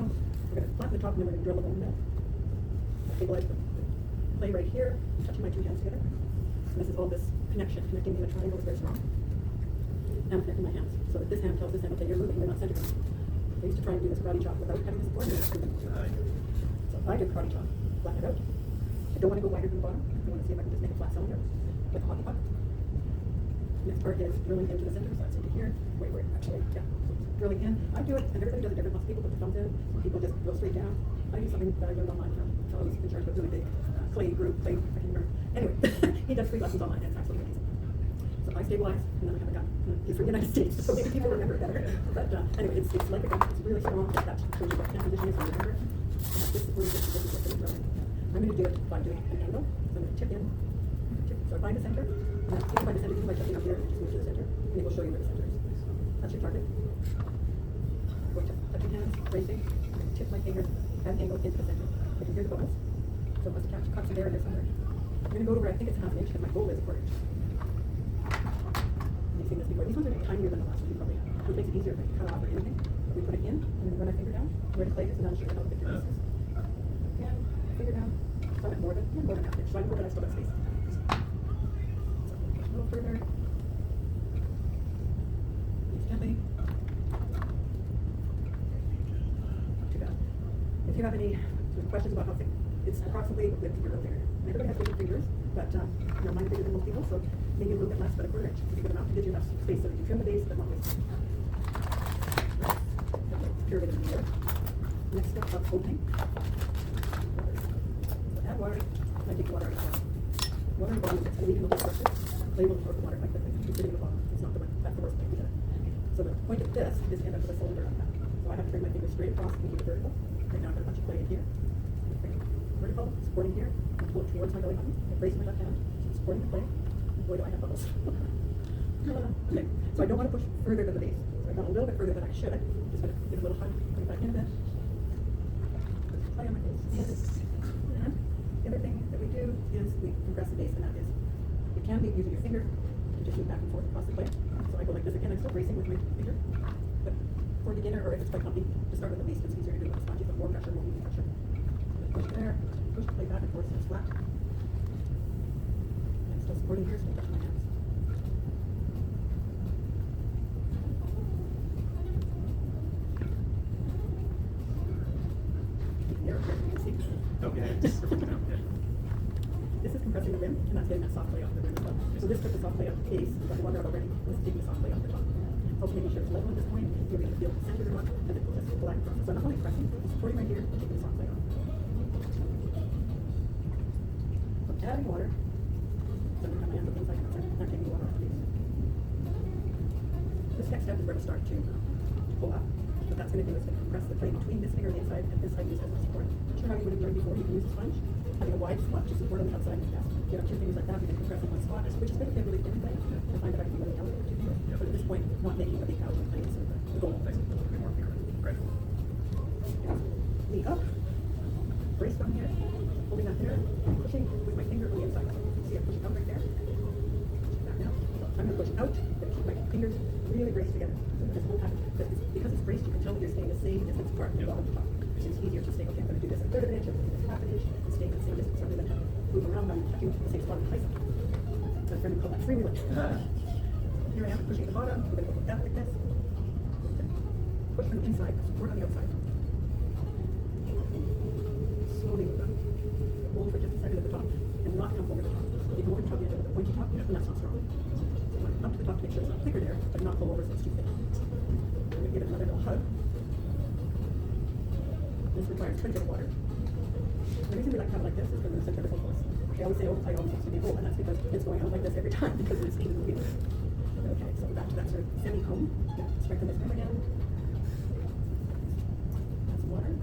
now, we're going to flatten the top and then we're going to drill a hole in it. I stabilize the clay right here, touching my two hands together. And this is all this connection, connecting me in a triangle is very strong. Now I'm connecting my hands, so that this hand tells this hand, okay, you're moving, you're not centered. I used to try and do this karate chop without having the support. So I do karate chop, flatten it out. I don't want to go wider than the bottom. I want to see if I can just make a flat cylinder with a hockey puck. Next part is drilling into the center, so that's into here. Wait, actually, yeah. Drilling in. I do it, and everybody does it different. Most people put the thumbs in, some people just go straight down. I do something that I learned online from a fellow who's in charge of a really big clay group, I can remember. Anyway, he does 3 lessons online, and it's absolutely amazing. So I stabilize, and then I have a gun. He's from the United States, so maybe people remember it better. But anyway, it's like a gun. It's really strong. That shows you what hand position is, so you remember it. This is where this is what I'm drilling. I'm going to do it by doing an angle. So I'm going to tip in. So I find the center. And if I find the center, even by touching up here, just move to the center. And it will show you where the center is. That's your target. I'm going to touching hands, bracing. I'm going to tip my finger at an angle into the center. I can hear the buzz. So it must catch cuts there and there somewhere. I'm going to go to where I think it's half an inch, because my goal is a quarter inch. You've seen this before. These ones are tinier than the last one you probably have. So it makes it easier if I cut off or anything. But we put it in, and then run our finger down, where the clay is, and then I'll show you how the picture is. Again, finger down. So I'm at more than half inch. So I know that I still have space. So a little further. Release gently. Not too bad. If you have any questions about how thick, it's approximately the width of your finger. And everybody has bigger fingers, but mine are bigger than most people, so maybe a little bit less, but a quarter inch is a good amount to give you enough space so that you trim the base, but not waste. Pyramid in the air. Next step up opening. So add water. I take the water out of the bottom. Water in the bottom is leaving the whole structure. Clay will absorb the water quite quickly. It's sitting in the bottom. It's not the one. That's the worst thing to get it. So the point of this is to end up with a cylinder on that. So I have to bring my fingers straight across and keep it vertical. Right now I've got a bunch of clay in here. Bring it vertical, supporting here, and pull it towards my belly button. And brace my left hand, supporting the clay. And boy, do I have bubbles. Okay, so I don't want to push further than the base. So I've gone a little bit further than I should. Just going to give it a little hug, bring it back in a bit. Play on my face. And the other thing that we do is we compress the base, and that is, it can be using your finger to just move back and forth across the clay. So I go like this again, I'm still bracing with my finger. But for a beginner, or if it's quite comfy, to start with the base, it's easier to do with a sponge. You put more pressure, more moving pressure. Push it there, push the clay back and forth so it's flat. And still supporting here, so I'm touching my hands. Okay. This is compressing the rim, and that's getting that soft clay off the rim as well. So this took the soft clay off the case, we've got the water out already, this is taking the soft clay off the top. Also making sure it's level at this point, you're going to feel it centered or not, and then just pull that across. So I'm not only pressing, I'm supporting right here, and taking the soft clay off. So adding water, so I'm going to have my hands up inside and outside, and I'm taking the water off the case. This next step is where to start to pull up. What that's going to do is going to compress the clay between this finger on the inside and this side use as a support. Not sure how you would have learned before, you can use a sponge. Having a wide spot to support on the outside is best. If you have two fingers like that, you can compress in one spot, which is going to be a really thin thing. I find that I can be really delicate with two fingers. But at this point, not making a big out of things is the goal. Knee up, brace down here, holding that there, pushing with my finger on the inside. See, I'm pushing out right there. Back now. I'm going to push out, but keep my fingers really braced together. This whole pattern, because it's braced, you can tell that you're staying the same distance apart from the bottom to top. So it's easier to stay, okay, I'm going to do this a third of an inch, I'm going to do this half an inch, and stay the same distance rather than having to move around and touching the same spot in place. So I'm going to call that freewheeling. Here I am pushing at the bottom, we're going to go down like this. Push from the inside, support on the outside. Slowly move up. Hold for just a second at the top, and not come over the top. If you go over the top, you end up with a pointy top, and that's not strong. So you want to up to the top to make sure it's not thicker there, but not pull over so it's too thick. I'm going to give it another little hug. This requires quite a bit of water. The reason we like to have it like this is because it's a centrifugal force. I always say oversight always has to be full, and that's because it's going out like this every time because it's steam moving. Okay, so back to that sort of semi-cone. Strengthen this rim again. That's water.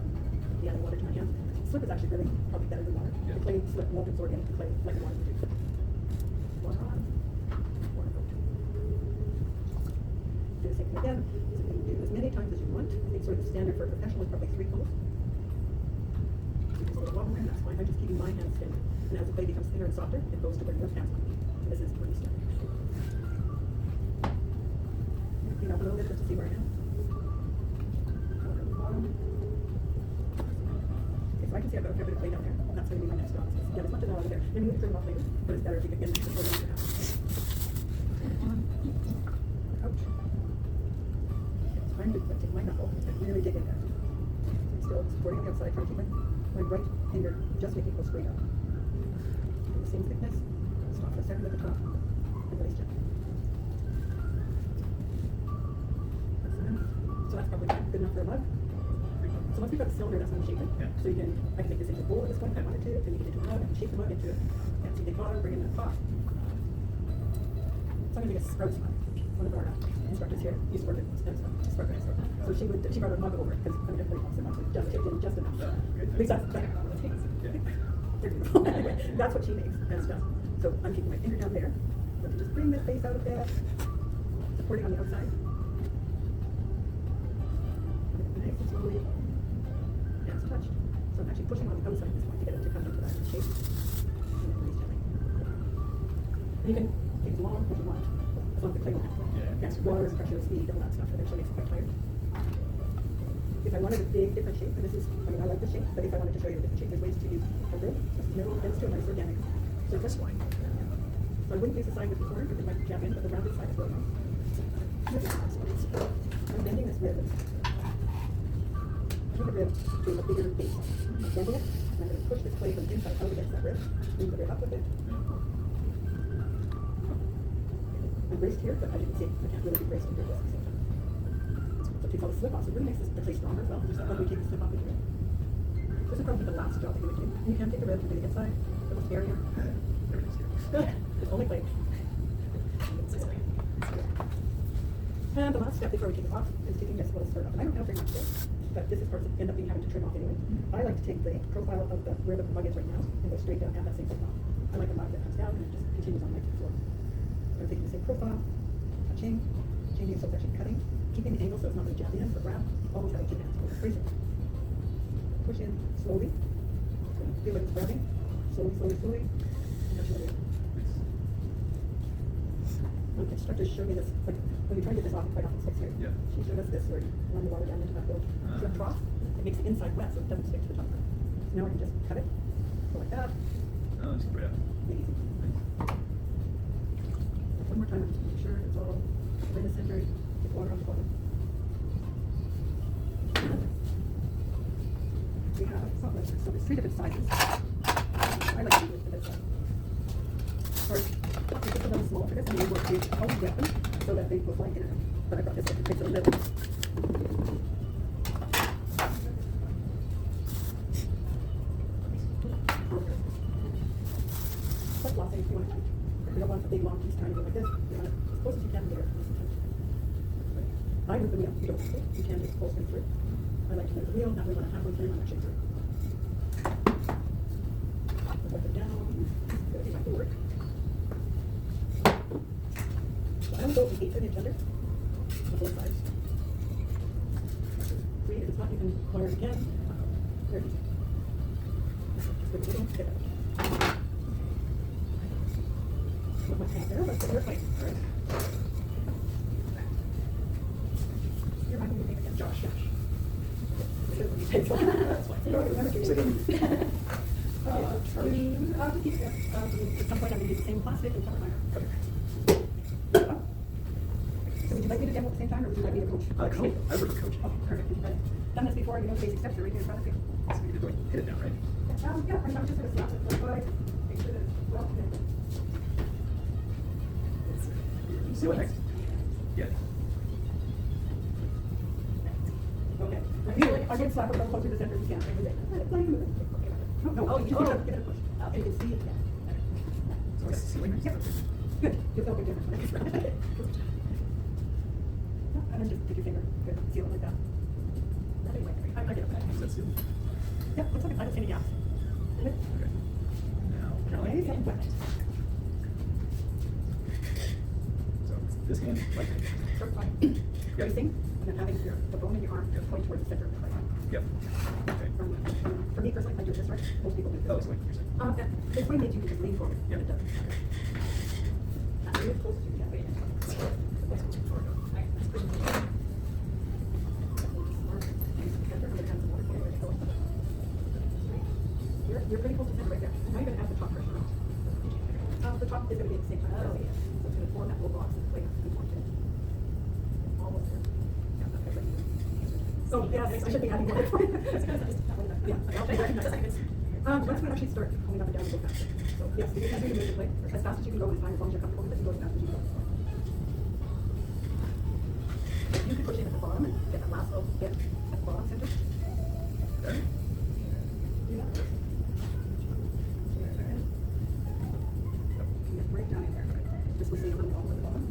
The adding water to my hands. Slip is actually really probably better than water. Yeah. The clay slip won't absorb into the clay like the water would do. Water on. Water out. Do the same thing again. So you can do as many times as you want. I think sort of the standard for a professional is probably 3 cones. You can sort of wobble in, that's fine. I'm just keeping my hands thin. And as the clay becomes thinner and softer, it goes to where your hands might be. And this is pretty standard. Clean up a little bit just to see where I am. Water at the bottom. I can see I've got a fair bit of clay down there, and that's going to be my next job. Get as much of that out of there. Maybe we can trim it off later, but it's better if you can get it before you have. Ouch. It's time to take my knuckle and really dig in there. I'm still supporting the outside, trying to keep my right finger just making it go straight up. And the same thickness. Stop for a second at the top and release gently. So that's probably good enough for a mug. So once we've got the cylinder, that's how we shape it. Yeah. So I can make this into a bowl at this point if I wanted to, then make it into a mug, and shape the mug into a fancy big bottle, bring in that pot. So I'm going to make a Sprouts mug. One of our instructors here used to work at Sprouts. So she brought a mug over, because everybody wants their mug just chipped in just enough. At least that's what it takes. They're beautiful. Anyway, that's what she makes and stuff. So I'm keeping my finger down there. Let me just bring this face out a bit, supporting on the outside. Nice and slowly. Yeah, it's touched. So I'm actually pushing on the outside at this point to get it to come into that shape. And then release gently. And you can take as long as you want, as long as the clay won't have to. Yes, water, pressure, speed, all that stuff eventually makes it quite tired. If I wanted a big different shape, and this is, I like this shape, but if I wanted to show you a different shape, there's ways to use a rib, just middle, and still nice organic surface. So I wouldn't use the side with the corner because it might jab in, but the rounded side is really nice. I'm bending this rib. I need the rib to a bigger base. I'm bending it, and I'm going to push this clay from the inside out against that rib. Move the rib up with it. I'm braced here, but as you can see, I can't really be braced and do this at the same time. So what we call a slip off. So it really makes the clay stronger as well. Just like we take the slip off with the rib. This is probably the last job that you would do. You can take the rib to the inside, the little barrier. It's only clay. And the last step before we take it off is taking this little skirt off. And I don't have very much there, but this is part that end up being having to trim off anyway. I like to take the profile of where the mug is right now and go straight down at that same profile. I like a mug that comes down and it just continues on right to the floor. So I'm taking the same profile, touching, changing so it's actually cutting, keeping the angle so it's not going to jab in or grab. Always have two hands. Brace it. Push in slowly. Feel like it's grabbing. Slowly, slowly, slowly. And touch it. When instructors showed me this, like when you try to get this off, it quite often sticks here. Yeah. She showed us this where you run the water down into that little trough. It makes the inside wet so it doesn't stick to the top. So now I can just cut it, go like that. Oh, that's great. Make it easy. One more time, just to make sure it's all in the center. Get water on the bottom. We have so there's 3 different sizes. I like to do it for this one. First, I'll take it a little small for this, and then we'll do all the weapons so that they will fly in. But I brought this one to make it a little. But flossing, if you want to, you don't want a big long piece trying to go like this. You want it as close as you can to there. I move the wheel. You don't have to. You can just pull through. I like to move the wheel. That way, when I have one through, I'm actually through. Put it down. Good, it might work. I don't go 1/8 of an inch under on both sides. 3, if it's not, you can wire it again. Very easy. Just give it a little pick up. Put my hand there, let's put your plate. All right. You're not going to make it, Josh. That's fine. You don't remember to at some point I'm going to use the same plastic and cover my arm. So would you like me to demo at the same time, or would you like me to coach? Coach. I would coach. Okay, perfect. You've done this before, you know the basic steps are right here in front of you. So you're doing hit it down, right? Yeah, I'm just going to slap it, but make sure that it's well connected. See what next? Yeah. Okay. I did slap it a little closer to the center if you can. No, you just give it a push. So you can see it. So it's ceiling. Yeah. Good. You'll feel a bit different. And then just take your finger. Good. Seal it like that. I get it. Is that sealed? Yeah, looks like I don't see any gaps. Okay. Now, Nice and wet. so this hand, like, Start by bracing, and then having the bone in your arm point towards the center of the right arm. yep. Okay. For me personally, I do this right. Most people do this. Oh, it's like you're saying. This way makes you just lean forward. Yep. And it does. That's really close to you. Let's go too far down. you're pretty close to center right there. Now you're gonna add the top pressure. The top is gonna be at the same time. So it's gonna form that little box that's like conformed. Almost there. Yeah, that's right. So yeah, I should be adding more. Yeah, I'll take that. Once we actually start coming up and down, we go faster. So yes, you can move the plate as fast as you can go, as long as you're comfortable with it, you go as fast as you go. You can push in at the bottom and get that last little bit at the bottom center. Okay. Yeah. Get right down in there. Just listen a little bit at the bottom.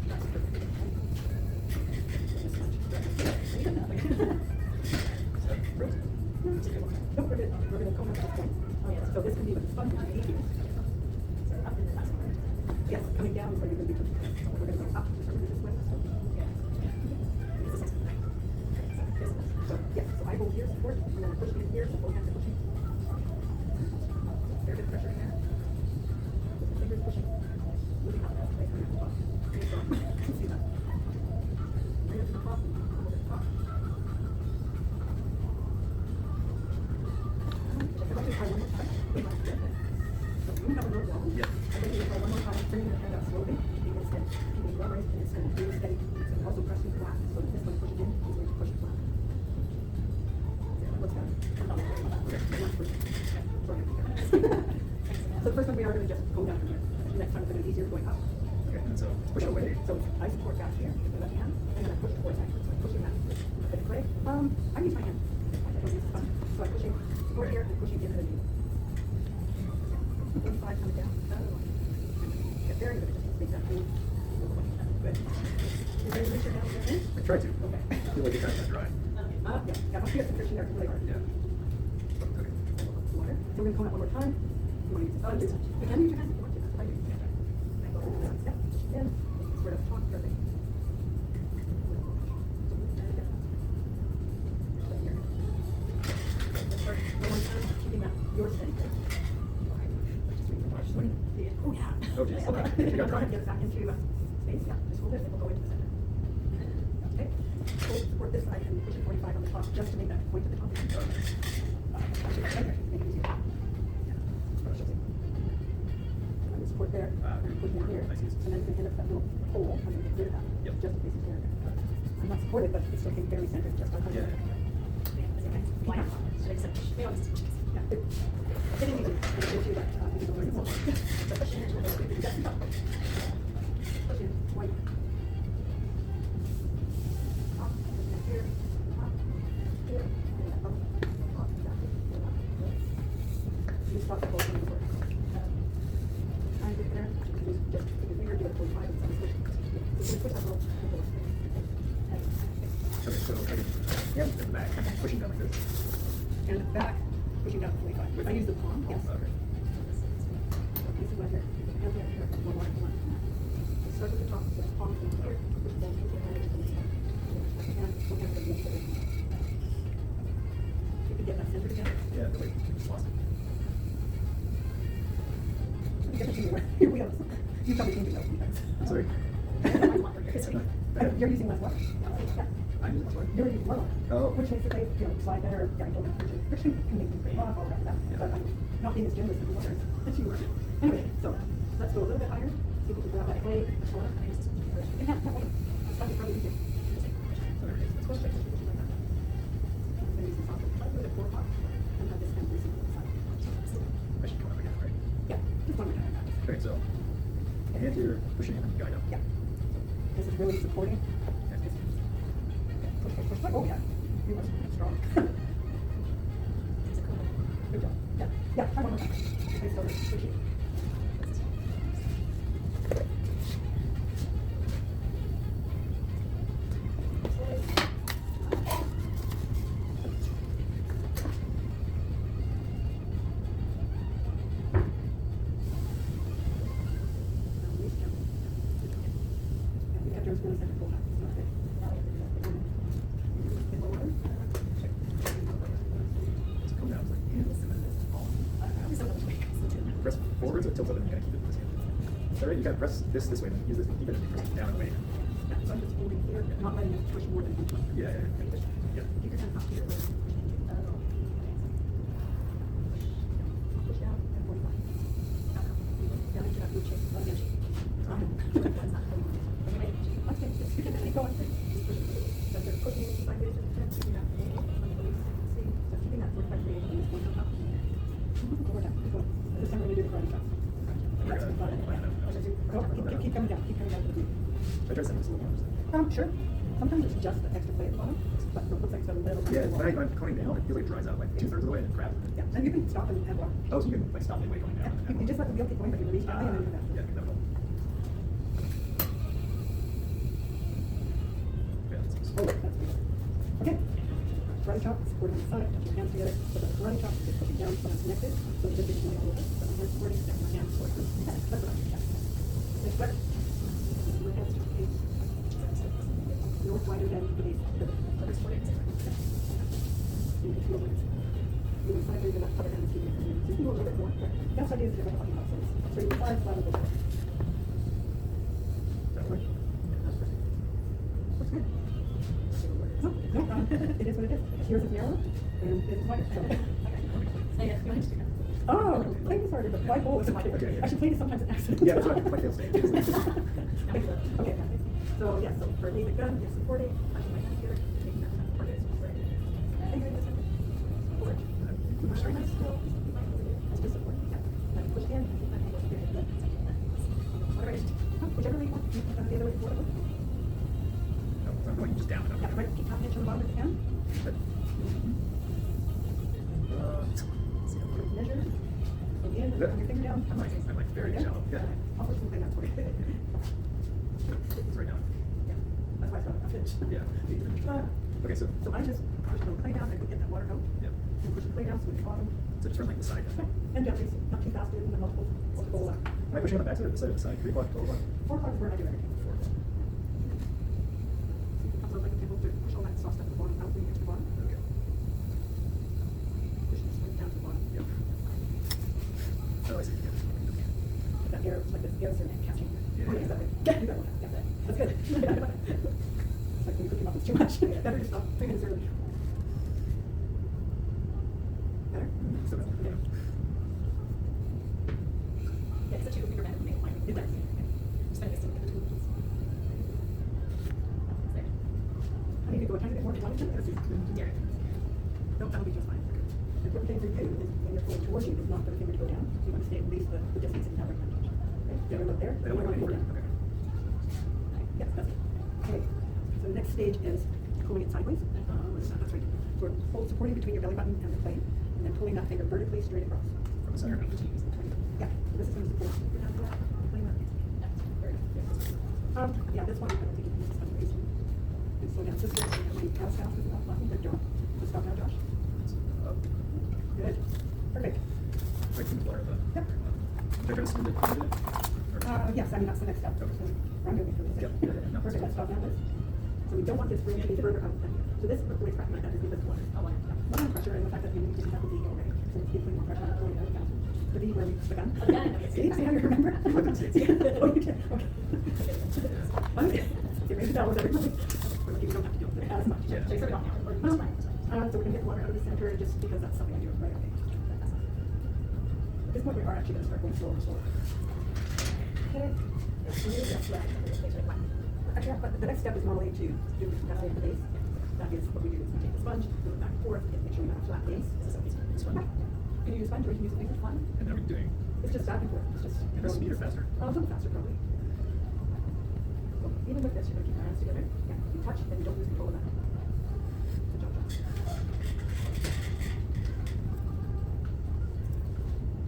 That's perfect. This much. Don't forget, we're going to come up to this point. Oh, yeah. So this can be the fun. Yes, coming down is where you're going to be pushing. We're going to go up this way. So, yeah, so I hold here, support, and then push in here, so both hands are pushing. There's a pressure in there. The fingers pushing. Moving up, like coming to the top. See that? Bring it to the top, over the top. If I just try one more time, we might get it. So you have a note down. Yeah. And then you try one more time, bring your hand out slowly. You can steady. You can rub right, and it's going to be steady. It's going to also press you flat. So this one pushes in, he's going to push it flat. What's that? So the first one we are going to just go down from here. Next time it's going to be easier going up. Okay, and so push away. So I support back here with the left hand, and then I push towards that. So I push your hand. But it's great. I use my hand. I don't use the thumb. So I'm pushing support here and pushing into the knee. 45 coming down. Get very good at just make that move. Good. You ready to reach your hand again? I try to. Okay. I feel like it's kind of dry. Yeah, must be a friction there really hard. Yeah. Okay. Water. So we're going to come out one more time. You want to use the thumbs? You can use your hands if you want to. That's fine. Yeah. And sort of talk for a thing. Start one more time, keeping that your steady grip. Oh yeah. Oh, geez. Okay. You got Go ahead and dry. get it back into space. Yeah, just hold it and we'll go into the center. Okay. Hold support this side and push it 45 on the top just to make that point at the top. Make it easier. I'm going to support there, and push down here, I see. and then you can hit up that little hole. I'm going to get rid of that. Yep. Just in case it's there. I'm not supported, but it's still very centered. Just by Yeah. It is easy. It gives you that. You can learn more. Push in, white. Top, here, top, here, and up, top, down. You stop the whole thing before. Try and get there. You can just put your finger, do it 45 and some push. You can push that little. Okay, so I can in the back, pushing down like this. And the back, pushing down 45. I use the palm, yes. Okay. This is right here. Hand there, here. One more, one. Start at the top, so the palm from here, push down into your hand, and we'll have to make sure. You can get that center again. Yeah, the way we lost it. Get it anywhere. Here we go. You probably changed it out sometimes. Sorry. You're using less water. Yeah. I'm using this one. You're using more water. Oh. Which makes it, slide better. Yeah, I told you, friction can make things break off, all that. Yeah. But I'm not being as generous as water as you were. Anyway, so let's go a little bit higher. See if we can grab that clay. Yeah, that way. This one is probably easier. Let's go straight. I'm going to use this off. Try to do it at 4 o'clock. And have this kind of receive on the side. I should come up again, right? Yeah, just one more time. Okay, so hand here, pushing and guide up. Yeah. This is really supporting. Push, push, push, push. Oh, yeah. You are strong. Good job. Yeah. Yeah, try one more time. I still push it. So come down, it's like, press forwards or tilt up and kind of keep it this hand. Is that right? You gotta press this way, and use this, keep it down and away. So I'm just holding here, not letting it push more than you want. Yeah. Keep your hand up here. I try to send this a little more. Sure. Sometimes it's just the extra play at the bottom, but it looks like it's got a little. Yeah, when I'm toning down, it feels like it dries out like 2/3 of the way and crap. Yeah, and you can stop and add water. Oh, so you can like stop midway going Yeah, down. you just let the wheel keep going, but you release gently and then you come back. Yeah, that will. Yeah, that's nice. Oh, that's good. Okay. Karate chop, supporting the side, touch your hands together. So the karate chop is just pushing down when it's connected. So it's just getting a little bit. So I'm just supporting, stepping my hands towards the head. That's what I'm doing. Next sweater. My hands to the face. North wider than the base. Other supporting. You can feel it. You can sideways and other hands keeping it. So you can go a little bit more. That's what it is different talking about. So you can fly flat a little bit. That way. That's perfect. Looks good. No, it is what it is. Yours is narrow, and this is wider. Oh, playing is harder, but white ball is my favorite. Actually, playing is sometimes an accident. Yeah, that's what my fail state is. Okay, so yeah, so for me, the gun, you're supporting, touching my hands together, taking that time for this. And you're this forward. Straight. That's just support. Yeah. Then push in, and then push in. All right. Whichever way you want. You can the other way forward. No, I'm going just down. Yeah, right. Keep tapping it on the bottom if you can. But, see how far. Measure. Go in, Yeah. put your finger down. I'm like very shallow. Yeah. I'll put something that's for you. It's right now. Yeah, that's why I thought it. Yeah. Okay, so So I just push the clay down and get that water out. yeah. And push the clay down so it's bottom. So just from like the side. And gently, not too fast, and then multiple left. Am I pushing on the back side or the side of the side? 3 o'clock, 12 o'clock? 4 o'clock is where I do everything. 4 o'clock. Comes over like a table to push all that soft stuff at the bottom out when you get to the bottom. Okay. Push this way down to the bottom. Yep. Oh, I see. Yeah. Okay. Put that air, like this air certain catching. Yeah. Oh, yeah, exactly. Yeah, you got one. Yeah, that's good. It's like when you cook your muffins too much. Better to stop doing this early. Better? So, yeah. Yeah, it's a 2-finger bend. It does. Just gonna get some of the tools. There. I think you go a tiny bit more if you want to. There. No, that'll be just fine. The important thing for you is when you're pulling towards you, is not for the finger to go down. You want to stay at least the distance that you have right now. Okay? So you're up there. I don't want to go down. Okay. Yes, that's it. Okay. So the next stage is pulling it sideways. That's right. So we're supporting between your belly button and the plate, and then pulling that finger vertically straight across. From the center of the team. Yeah, this is going to support. Yeah, this one I don't think you can use some reason. And so now this is my house is not button, but Josh. So stop now, Josh. Up. Good. Perfect. Right from the floor of the. Yep. Should I try to smooth it? Or- Yes, I mean, that's the next step. So I'm going to for this. Yep. No. Perfect, let's stop now, Liz. So we don't want this spring to be further out than here. So this, the way it's cracking like that is because of water. Not on pressure, and the fact that you didn't have the V already. So it's putting more pressure on pulling it out faster. The V where we the gun. See how you remember? You lived in the States. Oh, you did? Okay. Okay. You maybe that was everybody. You don't have to do it as much. Yeah. So we're gonna get water out of the center just because that's something I do right away. At this point, we are actually gonna start going slower and slower. Okay. Actually, but the next step is normally to do the base. That is what we do is we take the sponge, move it back and forth, and make sure you have a flat base. Can you use sponge or you can use a big flat? And then we're doing. It's just back and forth. It's just. And the speed or faster? A little faster, probably. So even with this, you're gonna keep your hands together. Yeah, you touch, and you don't lose control of that. Good job, Josh.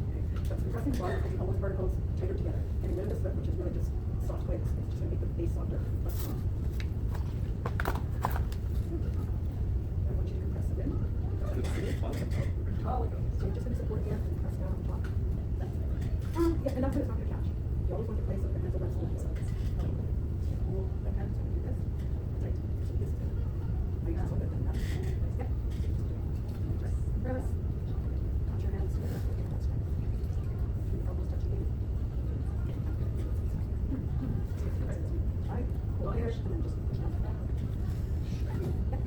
Okay, so compressing the bottom, making all those particles tighter together. Getting rid of the slip, which is really just soft plates. It's just gonna make the base softer. Less strong. I want you to compress it in. Oh, so you're just gonna support here and press down on top. Yeah, enough that it's not gonna catch. You always want to place it as a rest of the sides. Hold the hands and do this. Right. So this is good. Oh, you have a little bit of that. Yep. Just press. Touch your hands together. Okay, that's fine. Almost touch again. Right. Hold here and then just push down. Yep.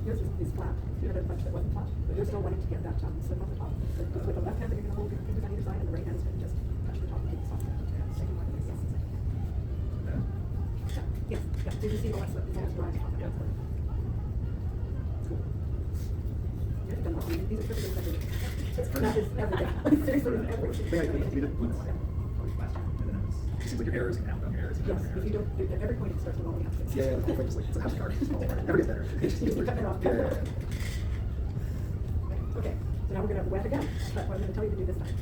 Yours is flat. You had a bunch that wasn't flat, but you're still wanting to get that slip off the top. So with the left hand, you're going to hold your fingers on either side, and the right hand is going to just touch the top and keep it soft. Second one, yes. Yes, yeah. Did you see the last slip? It's almost dry on top. Yeah. Cool. You're done. These are perfectly everything. That is everything. Seriously, it's everything. I think we did once. Probably last year. And then it seems like your hair is going to happen on your hair. Yes, if you don't, at every point it starts with all the options. Yeah, the whole thing is like, it's a happy card. It's all over. Never get better. It just keeps You're cutting it off. Yeah, yeah, yeah. Okay, so now we're gonna wet again. That's what I'm gonna tell you to do this time.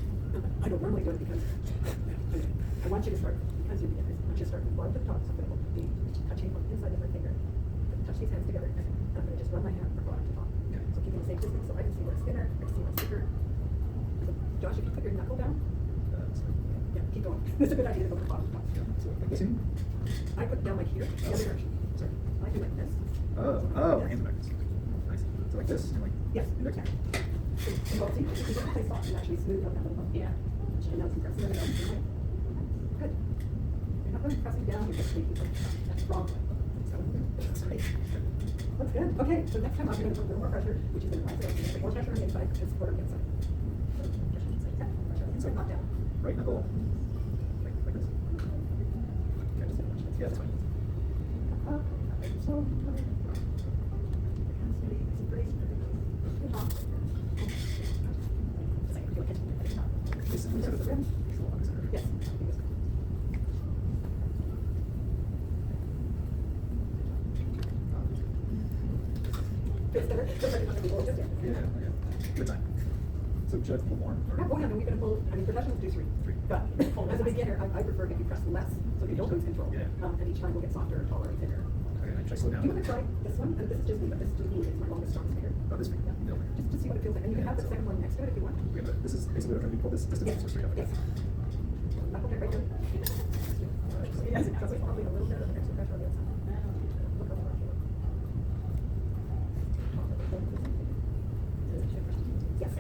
I don't normally do it because I want you to start, because you're beginners, I want you to start from bottom to the top, so I'm gonna be touching from inside of my finger. Touch these hands together, and I'm gonna just run my hand from bottom to top. Okay. So keeping the same distance, so I can see where it's thinner, I can see where it's thicker. So Josh, if you put your knuckle down, So, yeah, keep going. It's a good idea to go from bottom to top. yeah, so like this here? I put it down like here, the other direction. Sorry. I do like this. Oh, hands are backwards. Nice. So like this, and like. Yes, index. yeah. Well, see, you can play soft and actually smooth out that little bump. Yeah. And now it's pressing it down. Good. You're not really pressing down, you're just making it. That's wrong way. So, that's great. That's good. Okay, so next time I'm going to put a little more pressure, which is going to put more pressure on the inside and support on the inside. So, pressure on the inside. Yeah, pressure on the inside, not down. Right knuckle. Like this. Yeah, just yeah, that's fine. Up, so, hands steady, nice and braced. Good job. It's like you're catching it at the top. This is sort of the rim. Yes. Feels better. Feels like it's not gonna be old, just yet. Yeah. Good time. So should I pull more? Or? Oh, yeah, no, we're gonna pull, I mean, professionals do three. But as a beginner, I prefer if you press less, so you don't lose control. Yeah. And each time will get softer, taller, and thinner. Okay, should I slow down? You wanna try this one, and this is just me, but this is just me, it's my longest, strongest finger. Oh, this finger. Yeah. Middle finger. Just to see what it feels like, and you can have the second one next to it if you want. Okay, but this is basically what I'm trying to pull this distance Yes, straight up. yes. Knuckle check right here. Yes, it does probably a little bit of extra pressure on the outside. Look over here. Yes.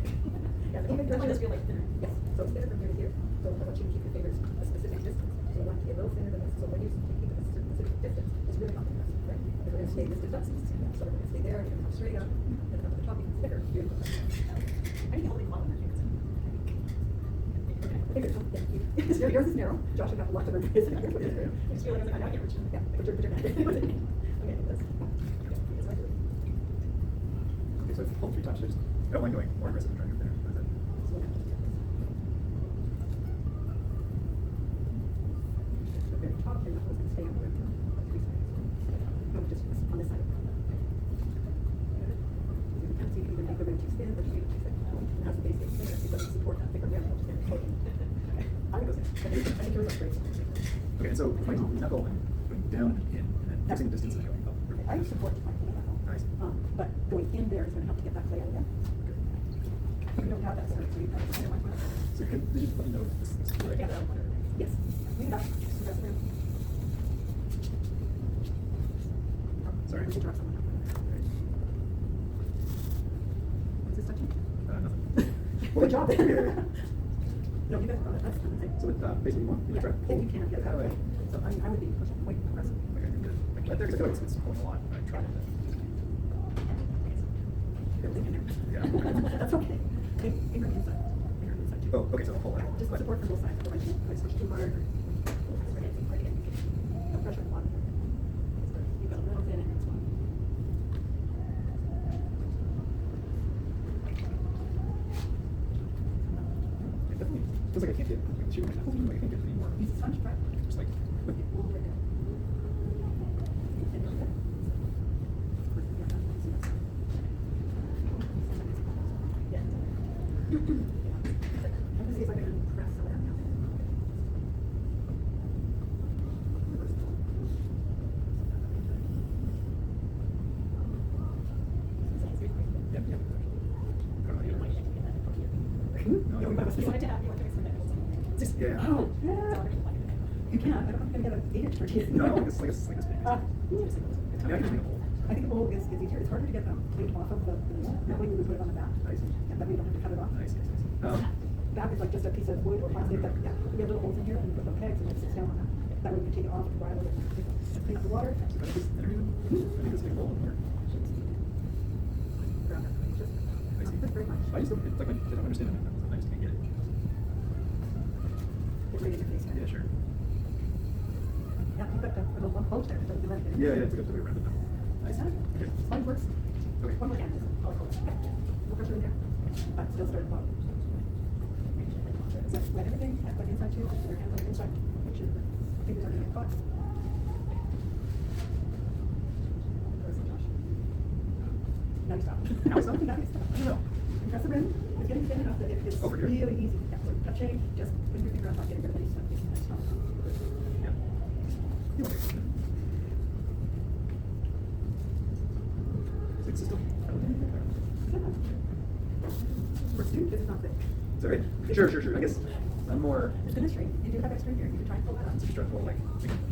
Yeah, the finger just feel like thinner. Yes, so it's thinner from here to here. So I want you to keep your fingers a specific distance. So you want it to be a little thinner than this. So when you keep it a specific distance, it's really not going to press, right? If we're going to stay this distance, so we're going to stay there, you're going to come straight up, and then up at the top, you can sticker. You're going to I think holding one of my fingers. Fingers, yeah. Yours is narrow. Josh would have lots of room for his fingers. I just feel like I can't reach them. Yeah, put your hand. Okay, like this. Yeah, it's like this. Okay, so hold 3 times. I don't mind going more aggressive and trying to get there. What is that? So we're gonna just get this. The very top, your knuckles can stay on the rim. Like 3 seconds. No, just on this side. Good. You can see you can make the rim too thin, but you can fix it. It has the base base thinner. It doesn't support that thicker rim. It'll just stand floating. Okay. I think it goes in. I think yours looks great. Okay, and so if I knuckle and going down and in, and then fixing the distance and going up. Okay, I support my knuckle. Nice. But going in there is going to help to get that clay out again. Okay. You don't have that center, so you probably don't want to. So can you just let me know if this is correct? Yeah. Yes. Leave it up. Press it in. Sorry. We should drop someone. Is this touching? Nothing. Good job there. Yeah. No, you guys are on it. That's fine. So basically you want me to Yeah, try to if pull? you can, get that way. So I would be pushing way aggressive. Okay, good. Right there, because I feel like it's pulling a lot. I tried it. You're leaving there. Yeah. That's okay. Finger inside. Finger inside too. Oh, okay, so I'll pull that. Just support from both sides. Otherwise, you push too hard. No pressure on the bottom. You got a little thin in this one. It definitely feels like I can't get shoot my knuckles, like I can't get any more. Use a sponge, right? Just like I'm gonna see if I can press some of that now. yep, yep. I don't know, you might You wanted to have, you want to mix the nipples. Just, Yeah. oh, yeah. You can't, I don't know if I'm gonna get an 8-inch tortilla. No, like this big. Yeah, Yeah, I can just make a hole. I think the bowl is easier. It's harder to get the weight off of the meat. That way we would put it on the back. Nice. And that way you don't have to cut it off. Nice, nice, nice. Back is like just a piece of wood or plastic that, yeah, we have little holes in here and you put the pegs and it sits down on that. That way we can take it off and dry it over. Clean up the water. So can I just enter you? I think it's a big hole in here. Grab that. Just, I see. that's very much. I just don't, it's like I don't understand it. I just can't get it. Get right in your face. Yeah, sure. Yeah, you've got the little bulge there. Don't you let it in? Yeah, it's like a way around it now. Nice. Okay. Sponge works. Okay. One more hand. I'll hold it. Okay. No pressure in there. But still start at the bottom. So wet everything. Have like inside too. Your hands on the inside. Make sure your fingers are in your butt. Now you stop. Now I stop? Now you stop. I don't know. Compress the rim. It's getting thin enough that it's Over here? really easy. Yeah, so touching, just putting your finger on top, getting rid of any stuff. Stop. Yeah. You want to- Is it still? For student, this is not thick. Is that right? Sure. I guess I'm more. It's gonna strain. You do have extra here. You can try and pull that out. Just trying to pull like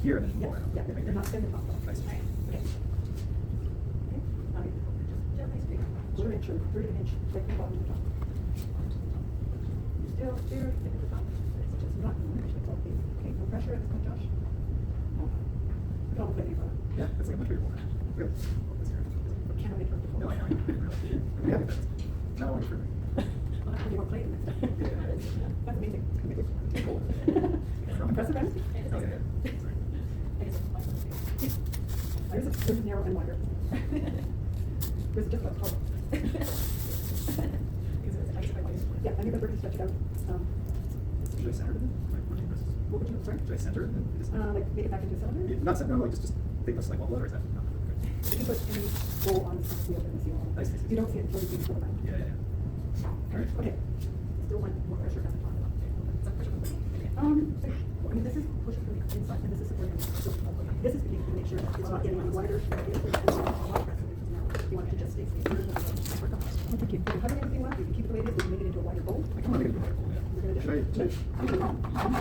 here and then Yeah, pull it out. yeah, Like they're not thin enough. Nice. Okay. Okay. Now you just gently squeeze. Quarter inch or third of an inch, right from the bottom to the top. Still here, get to the top. It's just not much. That's all. Okay, no pressure at this point, Josh. No. Put all the weight in front. Yeah, it's like a much bigger one. Really? Cannot make it No, I know. Yeah, that's. Now I want to. Well, that's when you want to play it next time. That's amazing. Cool. Press the rest. Oh, yeah. There's a narrow and wider. There's just a color. Yeah, I think that's where you stretch it out. Should I center it? What would you, sorry? Should I center it? Like make it back into a cylinder? Yeah, not center, no, like just think that's like one blood or is that? No. You can put any bowl on the seal and the seal. Nice. You don't see it until you see it. Yeah. All right. Okay. Still want more pressure at the top. I mean, this is pushing from the inside, and this is supporting. So, this is to make sure that it's not getting any wider. You want it to just stay stable. Thank you. If you have anything left, you can keep it the way it is. We can make it into a wider bowl. I can make it a bit more. We're gonna Should I?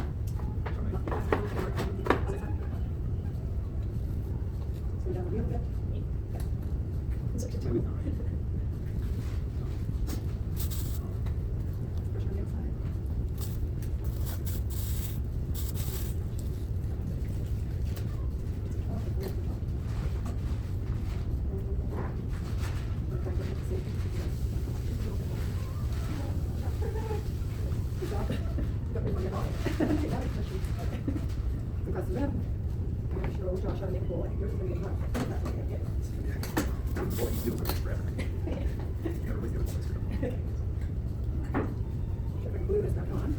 Slow down a little bit. Pressure on the outside. Josh, how to make a bowl. I think yours is going to be rough. That's okay. Yeah. Boy, he's doing it forever. Everybody's doing it. If I glue this back on.